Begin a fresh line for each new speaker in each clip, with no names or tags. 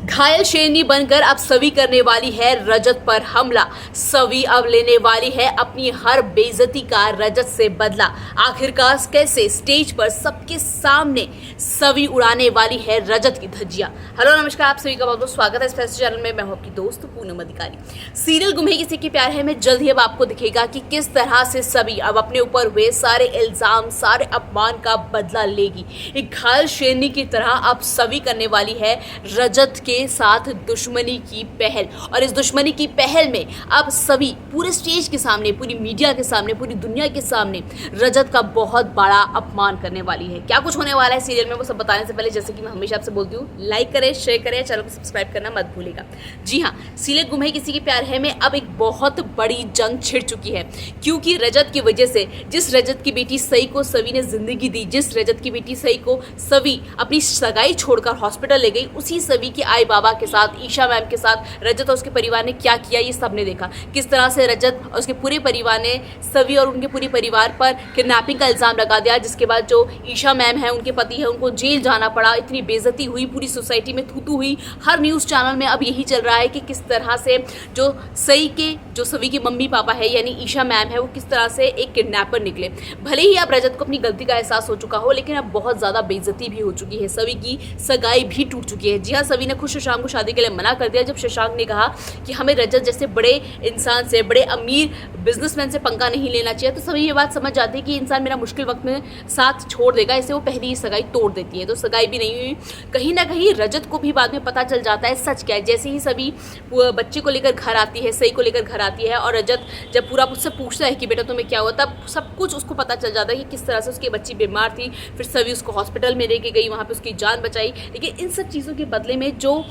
घायल शेरनी बनकर अब सवी करने वाली है रजत पर हमला। सवी अब लेने वाली है अपनी हर बेइज्जती का रजत से बदला। आखिरकार कैसे स्टेज पर सबके सामने सवी उड़ाने वाली है रजत की धज्जियां। हेलो नमस्कार, आप सभी का बहुत बहुत स्वागत है इस फैशन चैनल में। मैं हूं आपकी दोस्त पूनम अधिकारी। सीरियल गुम है किसी के प्यार है में जल्द ही अब आपको दिखेगा कि किस तरह से सवी अब अपने ऊपर हुए सारे इल्जाम, सारे अपमान का बदला लेगी। एक घायल शेरनी की तरह अब सवी करने वाली है रजत के साथ दुश्मनी की पहल। और इस दुश्मनी की पहल में अब सभी पूरे स्टेज के सामने, पूरी मीडिया के सामने, पूरी दुनिया के सामने रजत का बहुत बड़ा अपमान करने वाली है। क्या कुछ होने वाला है सीरियल में वो सब बताने से पहले, जैसे कि मैं हमेशा आपसे बोलती हूँ, लाइक करें, शेयर करें, चैनल को सब्सक्राइब करना मत भूलिएगा। जी हाँ, सीरियल गुम है किसी के प्यार है में अब एक बहुत बड़ी जंग छिड़ चुकी है, क्योंकि रजत की वजह से जिस रजत की बेटी सई को सवी ने जिंदगी दी, जिस रजत की बेटी सई को सवी अपनी सगाई छोड़कर हॉस्पिटल ले गई, उसी सवी के आई बाबा के साथ, ईशा मैम के साथ रजत और उसके परिवार ने क्या किया ये सबने देखा। किस तरह से रजत और उसके पूरे परिवार ने सवी और उनके पूरे परिवार पर किडनैपिंग का इल्ज़ाम लगा दिया, जिसके बाद जो ईशा मैम है, उनके पति है, उनको जेल जाना पड़ा। इतनी बेइज्जती हुई, पूरी सोसाइटी में थू-थू हुई। हर न्यूज़ चैनल में अब यही चल रहा है कि किस तरह से जो सई के, जो सवी के मम्मी पापा है यानी ईशा मैम है, वो किस तरह से एक किडनैपर निकले। भले ही अब रजत को अपनी गलती का एहसास हो चुका हो, लेकिन अब बहुत ज़्यादा बेइज्जती भी हो चुकी है। सवी की सगाई भी टूट चुकी है। जी हाँ, सवी ने खुद शशांक को शादी के लिए मना कर दिया जब शशांक ने कहा कि हमें रजत जैसे बड़े इंसान से, बड़े अमीर बिजनेसमैन से पंगा नहीं लेना चाहिए। तो सभी ये बात समझ जाती है कि इंसान मेरा मुश्किल वक्त में साथ छोड़ देगा, इससे वो पहली ही सगाई तोड़ देती है। तो सगाई भी नहीं हुई। कहीं ना कहीं रजत को भी बाद में पता चल जाता है सच क्या है। जैसे ही सभी बच्चे को लेकर घर आती है, सई को लेकर घर आती है, और रजत जब पूरा मुझसे पूछता है कि बेटा तुम्हें क्या हुआ, तब सब कुछ उसको पता चल जाता है कि किस तरह से उसकी बच्ची बीमार थी। फिर सभी उसको हॉस्पिटल में लेके गई, वहाँ पे उसकी जान बचाई। लेकिन इन सब चीज़ों के बदले में जो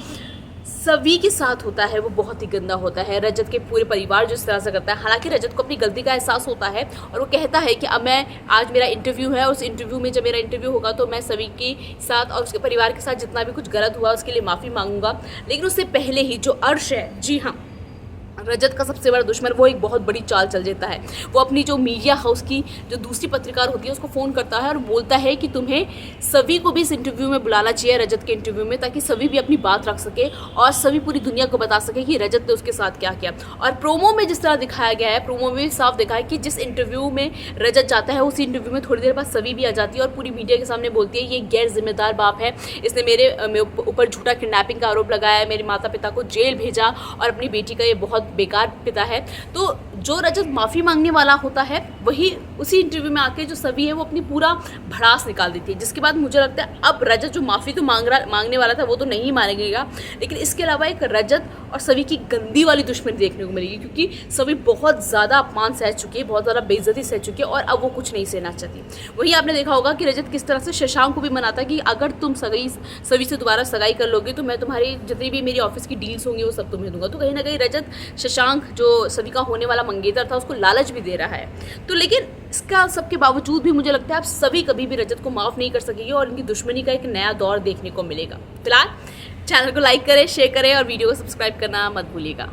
सभी के साथ होता है वो बहुत ही गंदा होता है। रजत के पूरे परिवार जो इस तरह से करता है। हालांकि रजत को अपनी गलती का एहसास होता है और वो कहता है कि अब मैं, आज मेरा इंटरव्यू है, उस इंटरव्यू में जब मेरा इंटरव्यू होगा तो मैं सभी के साथ और उसके परिवार के साथ जितना भी कुछ गलत हुआ उसके लिए माफ़ी मांगूंगा। लेकिन उससे पहले ही जो अर्श है, जी हाँ, रजत का सबसे बड़ा दुश्मन, वो एक बहुत बड़ी चाल चल देता है। वो अपनी जो मीडिया हाउस की जो दूसरी पत्रकार होती है उसको फ़ोन करता है और बोलता है कि तुम्हें सभी को भी इस इंटरव्यू में बुलाना चाहिए, रजत के इंटरव्यू में, ताकि सभी भी अपनी बात रख सके और सभी पूरी दुनिया को बता सके कि रजत ने उसके साथ क्या किया। और प्रोमो में जिस तरह दिखाया गया है, प्रोमो में साफ दिखा है कि जिस इंटरव्यू में रजत जाता है उसी इंटरव्यू में थोड़ी देर बाद सभी भी आ जाती है और पूरी मीडिया के सामने बोलती है ये गैर जिम्मेदार बाप है, इसने मेरे ऊपर झूठा किडनैपिंग का आरोप लगाया, मेरे माता पिता को जेल भेजा और अपनी बेटी का ये बहुत बेकार पिता है। तो जो रजत माफ़ी मांगने वाला होता है वही उसी इंटरव्यू में आके जो सभी है वो अपनी पूरा भड़ास निकाल देती है। जिसके बाद मुझे लगता है अब रजत जो माफ़ी तो मांगने वाला था वो तो नहीं मानेगा, लेकिन इसके अलावा एक रजत और सभी की गंदी वाली दुश्मनी देखने को मिलेगी, क्योंकि सभी बहुत ज़्यादा अपमान सह चुकी है, बहुत ज़्यादा बेइज्जती सह चुकी है और अब वो कुछ नहीं सहना चाहती। वही आपने देखा होगा कि रजत किस तरह से शशांक को भी मनाता कि अगर तुम सभी से दोबारा सगाई कर लोगे तो मैं तुम्हारी जितनी भी मेरी ऑफिस की डील्स होंगी वो सब तुम्हें दूंगा। तो कहीं ना कहीं रजत शशांक जो सभी का होने वाला मंगेतर था उसको लालच भी दे रहा है। तो लेकिन इसका सबके बावजूद भी मुझे लगता है आप सभी कभी भी रजत को माफ़ नहीं कर सकेंगे और इनकी दुश्मनी का एक नया दौर देखने को मिलेगा। फिलहाल चैनल को लाइक करें, शेयर करें और वीडियो को सब्सक्राइब करना मत भूलिएगा।